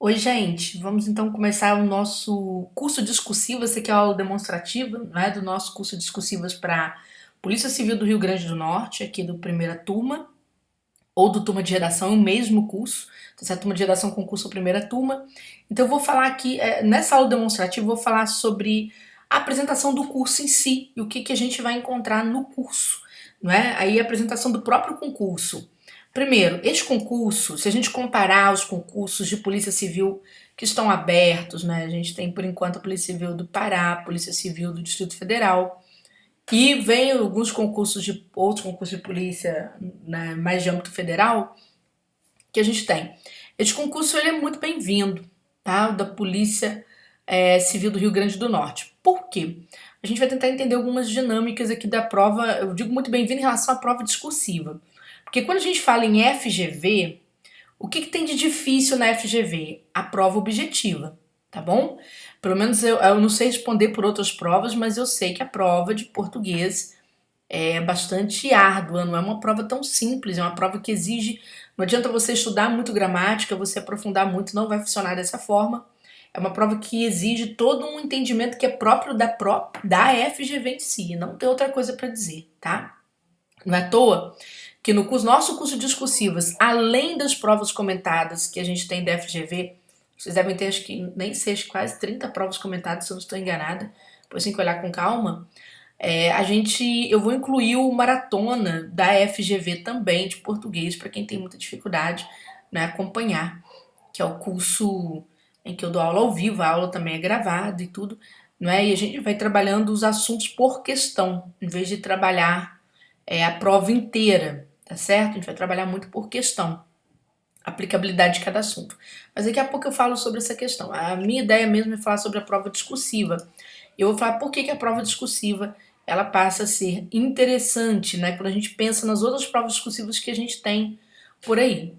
Oi, gente. Vamos então começar o nosso curso discursivo. Essa aqui é a aula demonstrativa, né, do nosso curso discursivas para Polícia Civil do Rio Grande do Norte, aqui do primeira turma, ou do turma de redação, é o mesmo curso. Então, essa turma de redação concurso primeira turma. Então, eu vou falar aqui, nessa aula demonstrativa, eu vou falar sobre a apresentação do curso em si e o que a gente vai encontrar no curso, não é? Aí a apresentação do próprio concurso. Primeiro, este concurso, se a gente comparar os concursos de Polícia Civil que estão abertos, né? A gente tem por enquanto a Polícia Civil do Pará, a Polícia Civil do Distrito Federal, e vem alguns concursos de outros concursos de polícia, né, mais de âmbito federal que a gente tem. Este concurso ele é muito bem-vindo, tá? O da Polícia Civil do Rio Grande do Norte. Por quê? A gente vai tentar entender algumas dinâmicas aqui da prova. Eu digo muito bem-vindo em relação à prova discursiva. Porque quando a gente fala em FGV, o que tem de difícil na FGV? A prova objetiva, tá bom? Pelo menos eu não sei responder por outras provas, mas eu sei que a prova de português é bastante árdua, não é uma prova tão simples, é uma prova que exige. Não adianta você estudar muito gramática, você aprofundar muito, não vai funcionar dessa forma. É uma prova que exige todo um entendimento que é próprio da FGV em si, não tem outra coisa para dizer, tá? Não é à toa que no nosso curso de discursivas, além das provas comentadas que a gente tem da FGV, vocês devem ter, acho que nem sei, quase 30 provas comentadas, se eu não estou enganada, depois tem que olhar com calma. Eu vou incluir o maratona da FGV também de português para quem tem muita dificuldade, né, acompanhar, que é o curso em que eu dou aula ao vivo, a aula também é gravada e tudo, não é? E a gente vai trabalhando os assuntos por questão, em vez de trabalhar a prova inteira, tá certo? A gente vai trabalhar muito por questão, aplicabilidade de cada assunto. Mas daqui a pouco eu falo sobre essa questão. A minha ideia mesmo é falar sobre a prova discursiva. Eu vou falar por que a prova discursiva ela passa a ser interessante, né? Quando a gente pensa nas outras provas discursivas que a gente tem por aí.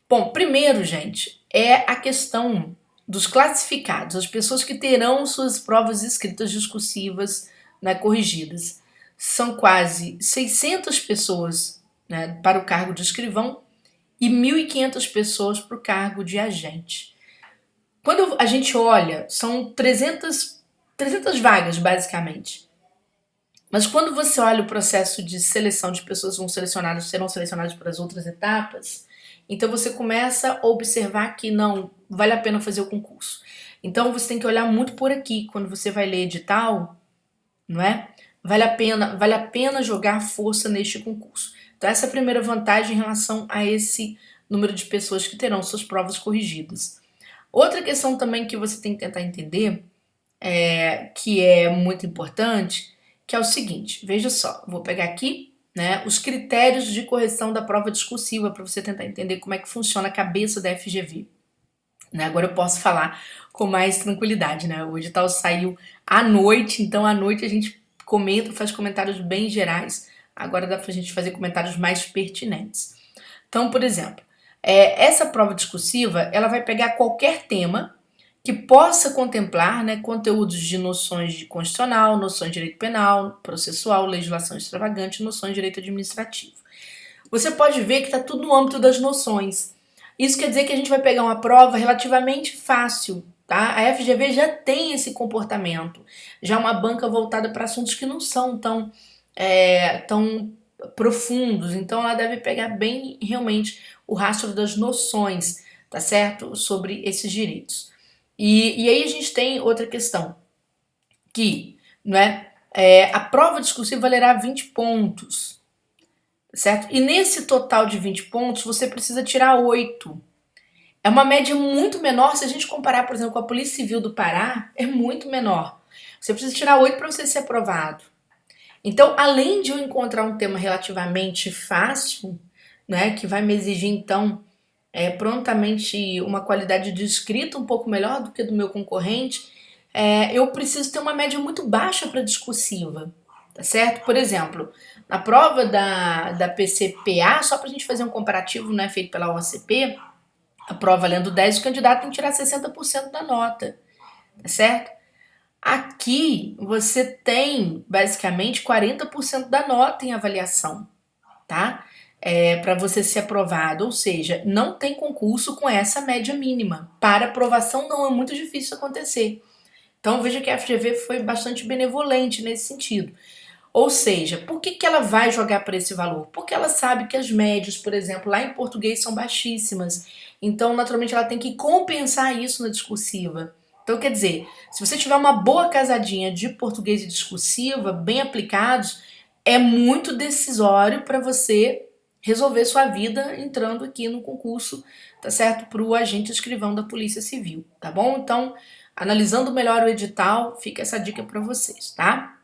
Bom, primeiro, gente, é a questão dos classificados, as pessoas que terão suas provas escritas discursivas, né, corrigidas. São quase 600 pessoas, né, para o cargo de escrivão e 1.500 pessoas para o cargo de agente. Quando a gente olha, são 300 vagas, basicamente. Mas quando você olha o processo de seleção de pessoas que vão selecionadas, serão selecionadas para as outras etapas, então você começa a observar que não vale a pena fazer o concurso. Então você tem que olhar muito por aqui quando você vai ler edital, não é? Vale a pena jogar força neste concurso. Então essa é a primeira vantagem em relação a esse número de pessoas que terão suas provas corrigidas. Outra questão também que você tem que tentar entender, que é muito importante, que é o seguinte, veja só, vou pegar aqui, né, os critérios de correção da prova discursiva para você tentar entender como é que funciona a cabeça da FGV. Né? Agora eu posso falar com mais tranquilidade, né? O edital saiu à noite, então à noite a gente comenta, faz comentários bem gerais. Agora dá pra gente fazer comentários mais pertinentes. Então, por exemplo, essa prova discursiva, ela vai pegar qualquer tema que possa contemplar, né, conteúdos de noções de constitucional, noções de direito penal, processual, legislação extravagante, noções de direito administrativo. Você pode ver que está tudo no âmbito das noções. Isso quer dizer que a gente vai pegar uma prova relativamente fácil, tá? A FGV já tem esse comportamento, já uma banca voltada para assuntos que não são tão profundos, então ela deve pegar bem realmente o rastro das noções, tá certo? Sobre esses direitos. E aí a gente tem outra questão, que não a prova discursiva valerá 20 pontos, certo? E nesse total de 20 pontos, você precisa tirar 8. É uma média muito menor se a gente comparar, por exemplo, com a Polícia Civil do Pará, é muito menor. Você precisa tirar 8 para você ser aprovado. Então, além de eu encontrar um tema relativamente fácil, né, que vai me exigir, então, prontamente uma qualidade de escrita um pouco melhor do que do meu concorrente, eu preciso ter uma média muito baixa para discursiva, tá certo? Por exemplo, na prova da PCPA, só para a gente fazer um comparativo, né, feito pela OCP, a prova valendo 10, o candidato tem que tirar 60% da nota, tá certo? Aqui você tem basicamente 40% da nota em avaliação, tá? para você ser aprovado, ou seja, não tem concurso com essa média mínima. Para aprovação não é muito difícil acontecer. Então veja que a FGV foi bastante benevolente nesse sentido. Ou seja, por que ela vai jogar para esse valor? Porque ela sabe que as médias, por exemplo, lá em português são baixíssimas. Então, naturalmente, ela tem que compensar isso na discursiva. Então, quer dizer, se você tiver uma boa casadinha de português e discursiva, bem aplicados, é muito decisório para você resolver sua vida entrando aqui no concurso, tá certo? Para o agente escrivão da Polícia Civil, tá bom? Então, analisando melhor o edital, fica essa dica para vocês, tá?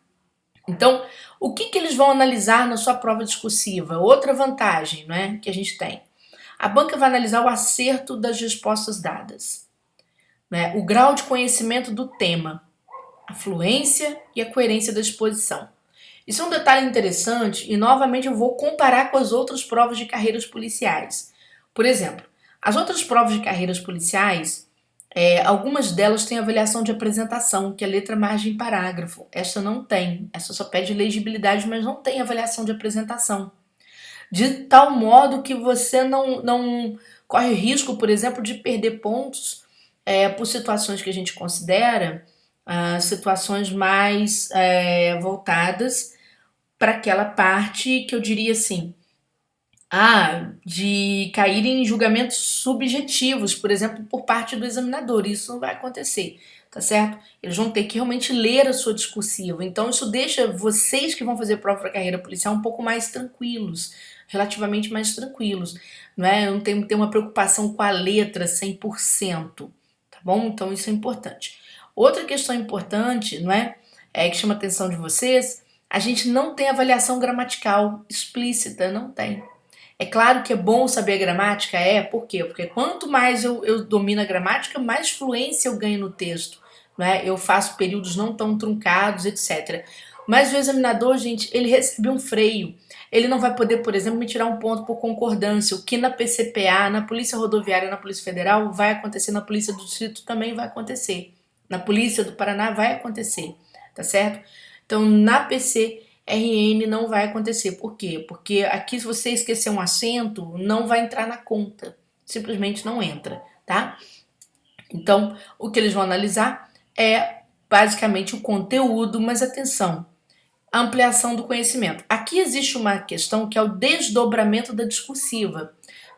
Então, o que eles vão analisar na sua prova discursiva? Outra vantagem, né, que a gente tem. A banca vai analisar o acerto das respostas dadas, né, o grau de conhecimento do tema, a fluência e a coerência da exposição. Isso é um detalhe interessante e, novamente, eu vou comparar com as outras provas de carreiras policiais. Por exemplo, as outras provas de carreiras policiais, algumas delas têm avaliação de apresentação, que é letra, margem e parágrafo. Essa não tem. Essa só pede legibilidade, mas não tem avaliação de apresentação. De tal modo que você não corre risco, por exemplo, de perder pontos por situações que a gente considera situações mais voltadas para aquela parte que eu diria assim, de cair em julgamentos subjetivos, por exemplo, por parte do examinador. Isso não vai acontecer, tá certo? Eles vão ter que realmente ler a sua discursiva. Então, isso deixa vocês que vão fazer prova para carreira policial um pouco mais tranquilos, relativamente mais tranquilos, não é? Não tem uma preocupação com a letra 100%, tá bom? Então, isso é importante. Outra questão importante, não é? Que chama a atenção de vocês, a gente não tem avaliação gramatical explícita, não tem. É claro que é bom saber a gramática, por quê? Porque quanto mais eu domino a gramática, mais fluência eu ganho no texto, né? Eu faço períodos não tão truncados, etc. Mas o examinador, gente, ele recebe um freio. Ele não vai poder, por exemplo, me tirar um ponto por concordância, o que na PCPA, na Polícia Rodoviária, na Polícia Federal vai acontecer, na Polícia do Distrito também vai acontecer, na Polícia do Paraná vai acontecer, tá certo? Então, na PC RN não vai acontecer. Por quê? Porque aqui, se você esquecer um acento, não vai entrar na conta. Simplesmente não entra, tá? Então, o que eles vão analisar é basicamente o conteúdo, mas atenção, a ampliação do conhecimento. Aqui existe uma questão que é o desdobramento da discursiva,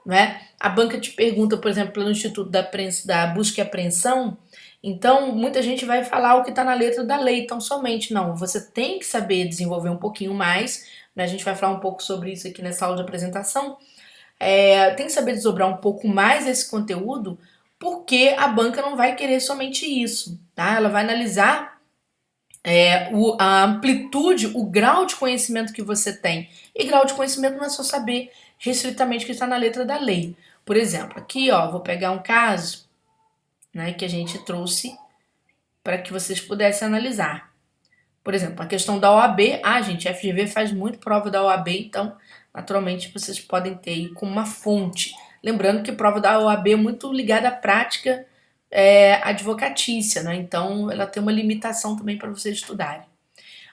não é? A banca te pergunta, por exemplo, pelo Instituto da Busca e Apreensão, então muita gente vai falar o que está na letra da lei, então somente não. Você tem que saber desenvolver um pouquinho mais, né? A gente vai falar um pouco sobre isso aqui nessa aula de apresentação. Tem que saber desdobrar um pouco mais esse conteúdo, porque a banca não vai querer somente isso, tá? Ela vai analisar a amplitude, o grau de conhecimento que você tem. E grau de conhecimento não é só saber restritamente o que está na letra da lei. Por exemplo, aqui vou pegar um caso, né, que a gente trouxe para que vocês pudessem analisar. Por exemplo, a questão da OAB. Gente, a FGV faz muito prova da OAB, então, naturalmente, vocês podem ter aí como uma fonte. Lembrando que a prova da OAB é muito ligada à prática advocatícia, né? Então, ela tem uma limitação também para vocês estudarem.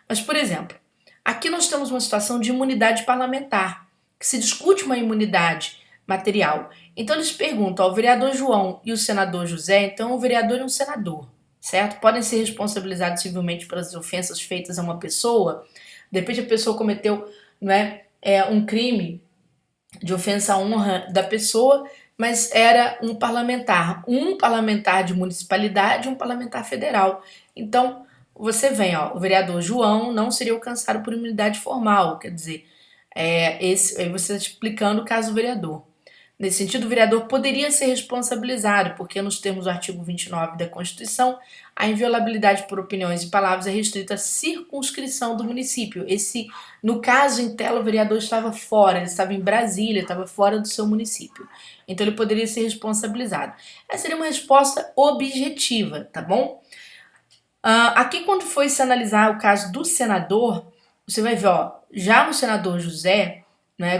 Mas, por exemplo, aqui nós temos uma situação de imunidade parlamentar, que se discute uma imunidade material. Então, eles perguntam ao vereador João e o senador José, então, o vereador e um senador, certo? Podem ser responsabilizados civilmente pelas ofensas feitas a uma pessoa. De repente, a pessoa cometeu, um crime de ofensa à honra da pessoa, mas era um parlamentar de municipalidade e um parlamentar federal. Então, você vem, o vereador João não seria alcançado por imunidade formal, quer dizer, aí você está explicando o caso do vereador. Nesse sentido, o vereador poderia ser responsabilizado, porque nos termos do artigo 29 da Constituição, a inviolabilidade por opiniões e palavras é restrita à circunscrição do município. No caso em tela, o vereador estava fora, ele estava em Brasília, estava fora do seu município. Então, ele poderia ser responsabilizado. Essa seria uma resposta objetiva, tá bom? Aqui, quando foi se analisar o caso do senador, você vai ver, já no senador José,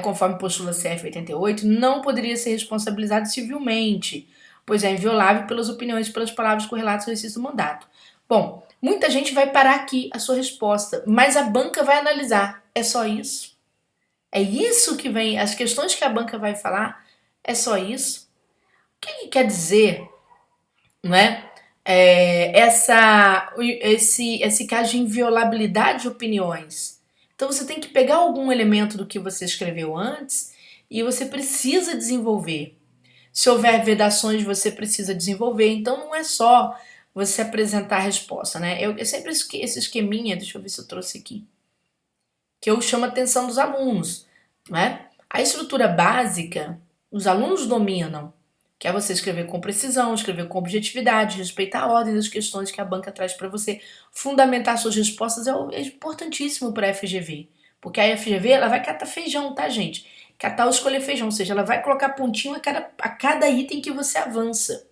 conforme postula a CF 88, não poderia ser responsabilizado civilmente, pois é inviolável pelas opiniões e pelas palavras correlatas ao exercício do mandato. Bom, muita gente vai parar aqui a sua resposta, mas a banca vai analisar. É só isso? É isso que vem, as questões que a banca vai falar, é só isso? O que quer dizer, não é? Esse caso de inviolabilidade de opiniões. Então você tem que pegar algum elemento do que você escreveu antes e você precisa desenvolver. Se houver vedações, você precisa desenvolver. Então não é só você apresentar a resposta, né? Eu sempre esse esqueminha, deixa eu ver se eu trouxe aqui, que eu chamo a atenção dos alunos, né? A estrutura básica, os alunos dominam, que é você escrever com precisão, escrever com objetividade, respeitar a ordem das questões que a banca traz para você, fundamentar suas respostas é importantíssimo para a FGV, porque a FGV ela vai catar feijão, tá, gente? Catar ou escolher feijão, ou seja, ela vai colocar pontinho a cada item que você avança.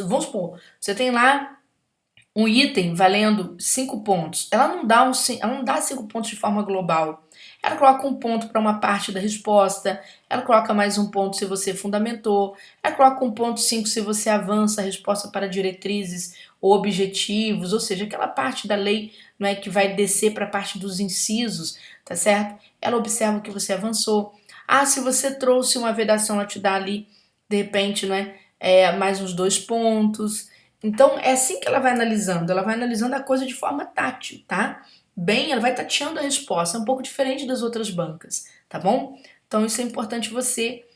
Vamos supor, você tem lá um item valendo 5 pontos, ela não dá 5 pontos de forma global. Ela coloca um ponto para uma parte da resposta, ela coloca mais um ponto se você fundamentou, ela coloca 1,5 se você avança a resposta para diretrizes ou objetivos, ou seja, aquela parte da lei, não é, que vai descer para a parte dos incisos, tá certo? Ela observa que você avançou. Ah, se você trouxe uma vedação, ela te dá ali, de repente, não é, mais uns 2 pontos. Então, é assim que ela vai analisando a coisa de forma tátil, tá? Bem, ela vai tateando a resposta, é um pouco diferente das outras bancas, tá bom? Então, isso é importante você,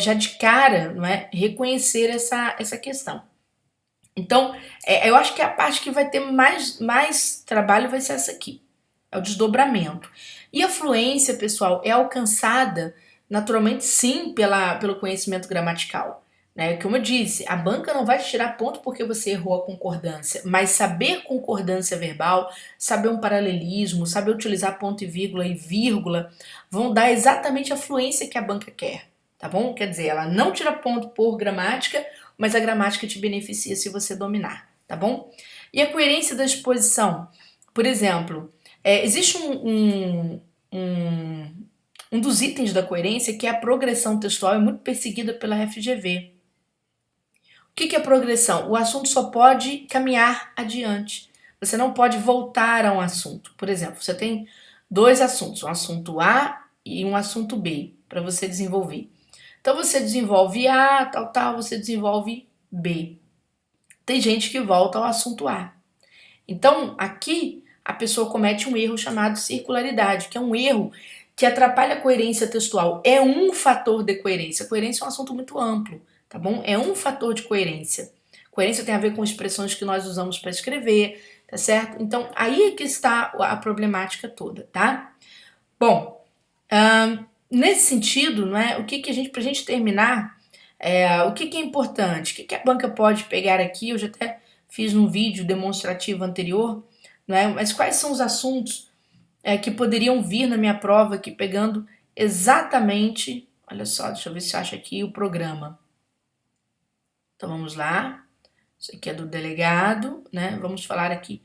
já de cara, não é, reconhecer essa questão. Então, eu acho que a parte que vai ter mais trabalho vai ser essa aqui, é o desdobramento. E a fluência, pessoal, é alcançada naturalmente sim pelo conhecimento gramatical. Né? Como eu disse, a banca não vai te tirar ponto porque você errou a concordância, mas saber concordância verbal, saber um paralelismo, saber utilizar ponto e vírgula, vão dar exatamente a fluência que a banca quer, tá bom? Quer dizer, ela não tira ponto por gramática, mas a gramática te beneficia se você dominar, tá bom? E a coerência da exposição, por exemplo, existe um dos itens da coerência que é a progressão textual, é muito perseguida pela FGV. O que é progressão? O assunto só pode caminhar adiante. Você não pode voltar a um assunto. Por exemplo, você tem dois assuntos, um assunto A e um assunto B, para você desenvolver. Então você desenvolve A, tal, você desenvolve B. Tem gente que volta ao assunto A. Então, aqui a pessoa comete um erro chamado circularidade, que é um erro que atrapalha a coerência textual. É um fator de coerência. Coerência é um assunto muito amplo, tá bom? É um fator de coerência. Coerência tem a ver com expressões que nós usamos para escrever, tá certo? Então, aí é que está a problemática toda, tá? Bom, nesse sentido, não é? O que a gente, pra gente terminar, o que é importante? O que a banca pode pegar aqui? Eu já até fiz um vídeo demonstrativo anterior, não é? Mas quais são os assuntos que poderiam vir na minha prova aqui pegando exatamente, olha só, deixa eu ver se eu acho aqui o programa. Então vamos lá, isso aqui é do delegado, né? Vamos falar aqui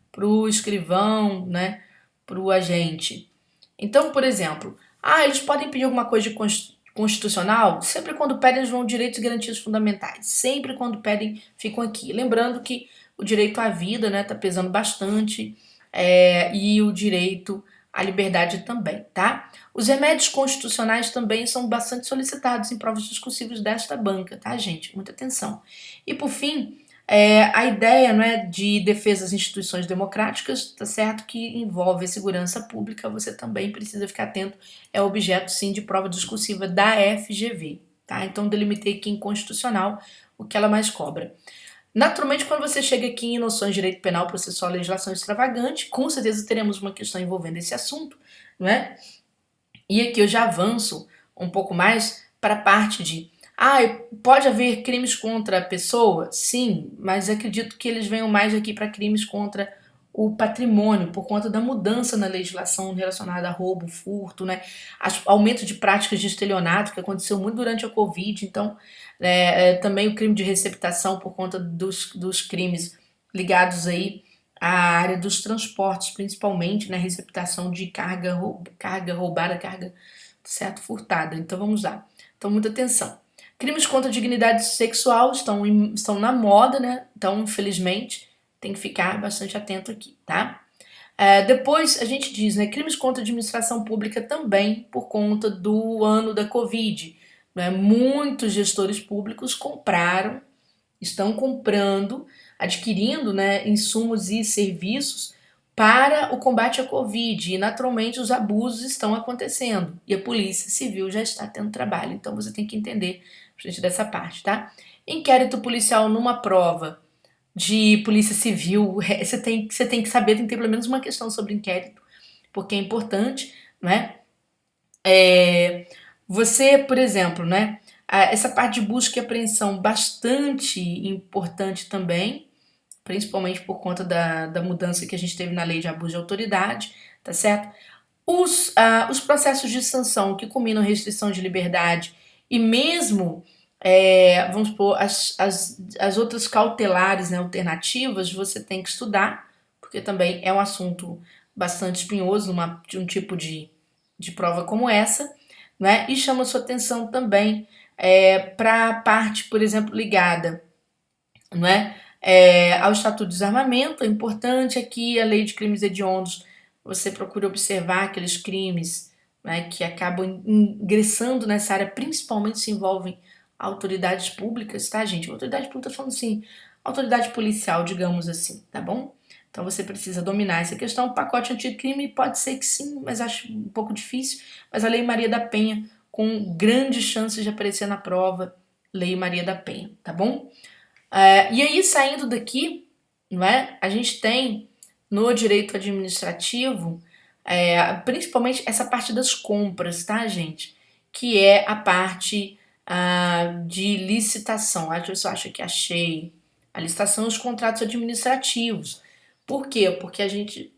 pro escrivão, né? Pro agente. Então, por exemplo, eles podem pedir alguma coisa de constitucional? Sempre quando pedem, eles vão direitos e garantias fundamentais. Sempre quando pedem, ficam aqui. Lembrando que o direito à vida, né, tá pesando bastante, e o direito à liberdade também, tá? Os remédios constitucionais também são bastante solicitados em provas discursivas desta banca, tá, gente? Muita atenção. E por fim, a ideia, não é, de defesa das instituições democráticas, tá certo, que envolve a segurança pública, você também precisa ficar atento, é objeto sim de prova discursiva da FGV, tá? Então delimitei aqui em constitucional o que ela mais cobra. Naturalmente, quando você chega aqui em noções de direito penal, processual, legislação extravagante, com certeza teremos uma questão envolvendo esse assunto, não é? E aqui eu já avanço um pouco mais para a parte de pode haver crimes contra a pessoa? Sim, mas acredito que eles venham mais aqui para crimes contra o patrimônio, por conta da mudança na legislação relacionada a roubo, furto, né? Aumento de práticas de estelionato, que aconteceu muito durante a Covid, então também o crime de receptação por conta dos crimes ligados aí à área dos transportes, principalmente, né? Receptação de carga roubada, carga, certo, furtada. Então vamos lá. Então muita atenção. Crimes contra a dignidade sexual estão na moda, né? Então, infelizmente, tem que ficar bastante atento aqui, tá? Depois a gente diz, né, crimes contra a administração pública também por conta do ano da Covid. Né? Muitos gestores públicos estão comprando, adquirindo, né, insumos e serviços para o combate à Covid. E naturalmente os abusos estão acontecendo. E a Polícia Civil já está tendo trabalho. Então você tem que entender gente dessa parte, tá? Inquérito policial numa prova de polícia civil, você tem que saber, tem que ter pelo menos uma questão sobre inquérito, porque é importante, né? Você, por exemplo, né? Essa parte de busca e apreensão bastante importante também, principalmente por conta da mudança que a gente teve na lei de abuso de autoridade, tá certo? Os processos de sanção que combinam restrição de liberdade e mesmo, vamos supor, as outras cautelares, né, alternativas, você tem que estudar, porque também é um assunto bastante espinhoso de um tipo de prova como essa, né? E chama sua atenção também para a parte, por exemplo, ligada, não é? Ao Estatuto de Desarmamento. É importante aqui a lei de crimes hediondos, você procura observar aqueles crimes, né, que acabam ingressando nessa área, principalmente se envolvem autoridades públicas, tá, gente? Autoridade pública, falando assim, autoridade policial, digamos assim, tá bom? Então você precisa dominar essa questão. O pacote anticrime pode ser que sim, mas acho um pouco difícil. Mas a Lei Maria da Penha, com grandes chances de aparecer na prova, Lei Maria da Penha, tá bom? E aí, saindo daqui, não é? A gente tem no direito administrativo, principalmente essa parte das compras, tá, gente? Que é a parte de licitação. Acho que eu só acho que achei. A licitação e os contratos administrativos. Por quê? Porque a gente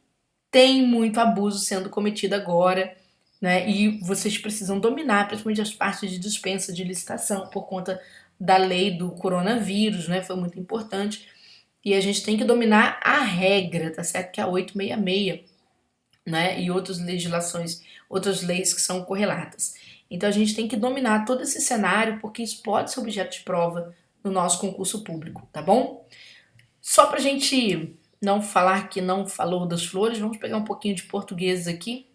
tem muito abuso sendo cometido agora, né? E vocês precisam dominar, principalmente as partes de dispensa de licitação, por conta da lei do coronavírus, né? Foi muito importante. E a gente tem que dominar a regra, tá certo? Que é a 866, né? E outras legislações, outras leis que são correlatas. Então a gente tem que dominar todo esse cenário, porque isso pode ser objeto de prova no nosso concurso público, tá bom? Só pra gente não falar que não falou das flores, vamos pegar um pouquinho de português aqui,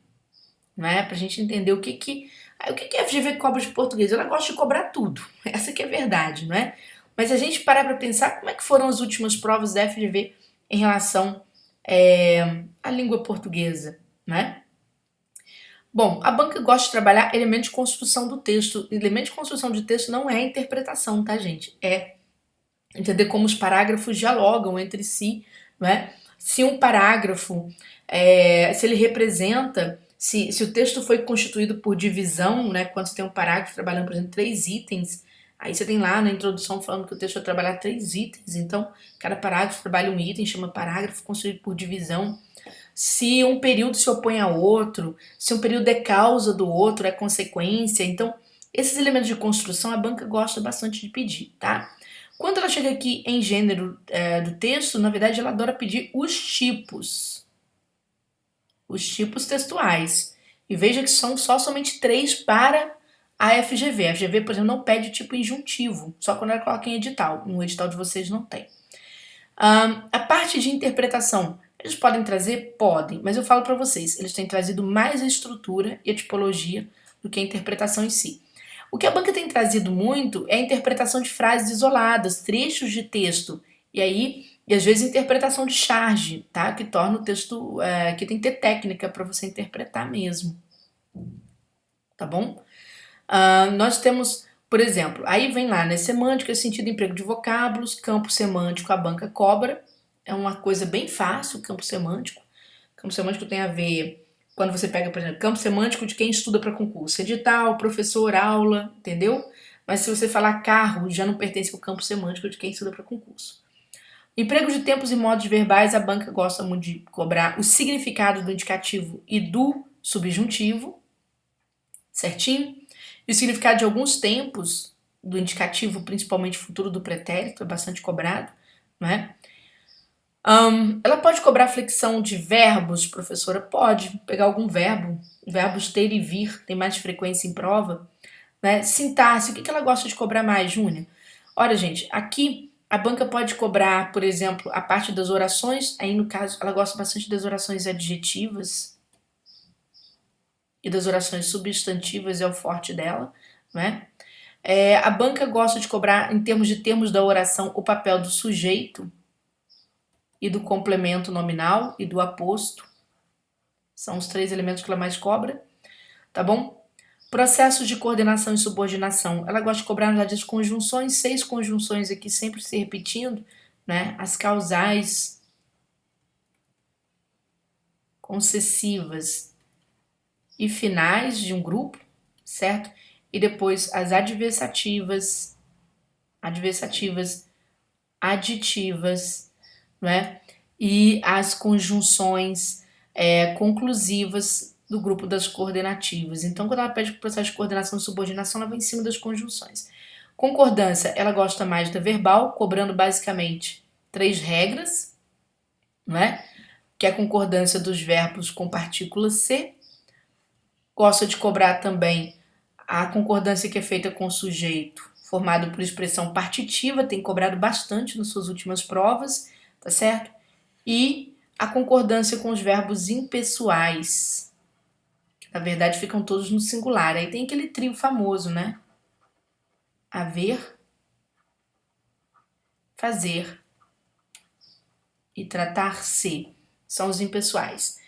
né? Pra gente entender o que a FGV cobra de português. Ela gosta de cobrar tudo, essa que é a verdade, não é? Mas a gente parar pra pensar como é que foram as últimas provas da FGV em relação à língua portuguesa, né? Bom, a banca gosta de trabalhar elementos de construção do texto. Elemento de construção de texto não é interpretação, tá, gente? É entender como os parágrafos dialogam entre si, não é? Se um parágrafo, se ele representa, se o texto foi constituído por divisão, né? Quando você tem um parágrafo trabalhando, por exemplo, 3 itens, aí você tem lá na introdução falando que o texto vai trabalhar 3 itens, então cada parágrafo trabalha um item, chama parágrafo construído por divisão. Se um período se opõe a outro, se um período é causa do outro, é consequência. Então, esses elementos de construção a banca gosta bastante de pedir, tá? Quando ela chega aqui em gênero do texto, na verdade ela adora pedir os tipos textuais. E veja que são somente 3 para a FGV. A FGV, por exemplo, não pede tipo injuntivo, só quando ela coloca em edital. No edital de vocês não tem. A parte de interpretação, eles podem trazer? Podem, mas eu falo para vocês, eles têm trazido mais a estrutura e a tipologia do que a interpretação em si. O que a banca tem trazido muito é a interpretação de frases isoladas, trechos de texto, e às vezes interpretação de charge, tá? Que torna o texto, que tem que ter técnica para você interpretar mesmo, tá bom? Nós temos, por exemplo, aí vem lá, né? Semântica, sentido e emprego de vocábulos, campo semântico, a banca cobra. É uma coisa bem fácil, campo semântico. Campo semântico tem a ver, quando você pega, por exemplo, campo semântico de quem estuda para concurso. Edital, professor, aula, entendeu? Mas se você falar carro, já não pertence ao campo semântico de quem estuda para concurso. Emprego de tempos e modos verbais, a banca gosta muito de cobrar o significado do indicativo e do subjuntivo, certinho? E o significado de alguns tempos do indicativo, principalmente futuro do pretérito, é bastante cobrado, não é? Ela pode cobrar flexão de verbos, professora? Pode. Pegar algum verbo, verbos ter e vir, tem mais frequência em prova. Né? Sintaxe, o que ela gosta de cobrar mais, Júnia? Olha, gente, aqui A banca pode cobrar, por exemplo, a parte das orações, aí no caso ela gosta bastante das orações adjetivas e das orações substantivas, é o forte dela, né? A banca gosta de cobrar, em termos de termos da oração, o papel do sujeito e do complemento nominal e do aposto. São os 3 elementos que ela mais cobra, tá bom? Processos de coordenação e subordinação. Ela gosta de cobrar, na verdade, as conjunções, 6 conjunções aqui sempre se repetindo, né? As causais concessivas e finais de um grupo, certo? E depois as adversativas, aditivas, né? E as conjunções conclusivas do grupo das coordenativas. Então, quando ela pede o processo de coordenação e subordinação, ela vai em cima das conjunções. Concordância, ela gosta mais da verbal, cobrando basicamente 3 regras, né? Que é a concordância dos verbos com partícula C. Gosta de cobrar também a concordância que é feita com o sujeito, formado por expressão partitiva, tem cobrado bastante nas suas últimas provas, tá certo? E a concordância com os verbos impessoais, que na verdade ficam todos no singular. Aí tem aquele trio famoso, né? Haver, fazer e tratar-se. São os impessoais.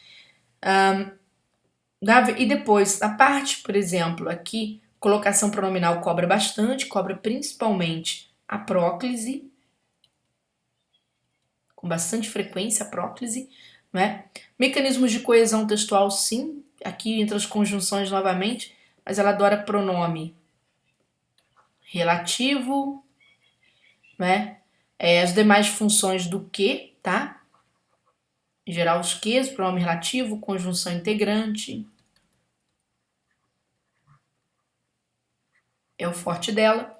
E depois, a parte, por exemplo, aqui, colocação pronominal cobra bastante, cobra principalmente a próclise, com bastante frequência a próclise, né? Mecanismos de coesão textual, sim, aqui entre as conjunções novamente, mas ela adora pronome relativo, né? As demais funções do que, tá? Em geral, os ques, pronome relativo, conjunção integrante. É o forte dela.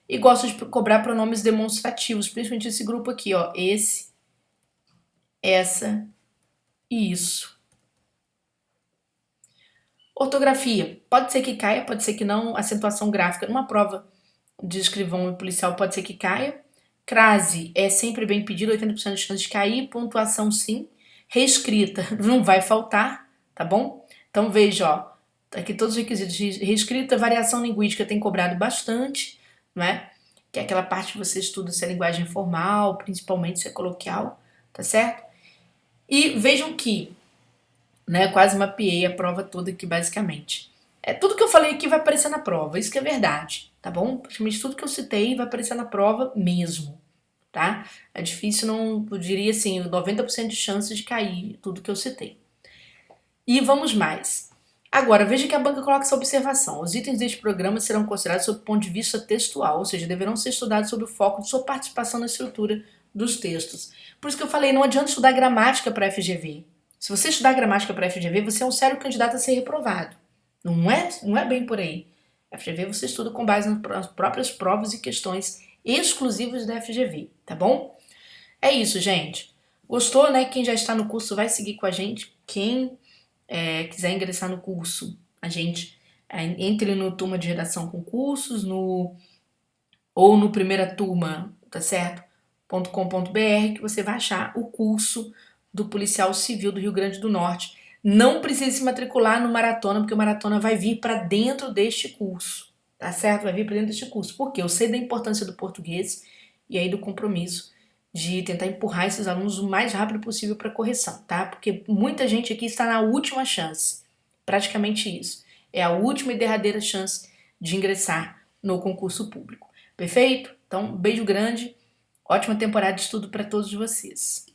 E gosta de cobrar pronomes demonstrativos, principalmente esse grupo aqui, ó. Esse, essa e isso. Ortografia. Pode ser que caia, pode ser que não. Acentuação gráfica. Numa prova de escrivão e policial pode ser que caia. Crase é sempre bem pedido, 80% de chance de cair. Pontuação sim. Reescrita não vai faltar, tá bom? Então veja, ó. Aqui todos os requisitos. Reescrita, variação linguística tem cobrado bastante, não é? Que é aquela parte que você estuda se é linguagem formal, principalmente se é coloquial, tá certo? E vejam que, né, quase mapeei a prova toda aqui basicamente. Tudo que eu falei aqui vai aparecer na prova, isso que é verdade, tá bom? Praticamente tudo que eu citei vai aparecer na prova mesmo, tá? É difícil, não, eu diria assim, 90% de chances de cair tudo que eu citei. E vamos mais. Agora, veja que a banca coloca essa observação. Os itens deste programa serão considerados sob o ponto de vista textual, ou seja, deverão ser estudados sob o foco de sua participação na estrutura dos textos. Por isso que eu falei, não adianta estudar gramática para FGV. Se você estudar gramática para FGV, você é um sério candidato a ser reprovado. Não é bem por aí. FGV você estuda com base nas próprias provas e questões exclusivas da FGV, tá bom? É isso, gente. Gostou, né? Quem já está no curso vai seguir com a gente. Quem quiser ingressar no curso, a gente entre no Turma de Redação com Cursos, ou no Primeira Turma, tá certo? .com.br, que você vai achar o curso do Policial Civil do Rio Grande do Norte. Não precisa se matricular no Maratona, porque o Maratona vai vir para dentro deste curso, tá certo? Vai vir para dentro deste curso. Porque eu sei da importância do português e aí do compromisso de tentar empurrar esses alunos o mais rápido possível para correção, tá? Porque muita gente aqui está na última chance, praticamente isso. É a última e derradeira chance de ingressar no concurso público. Perfeito? Então, beijo grande, ótima temporada de estudo para todos vocês.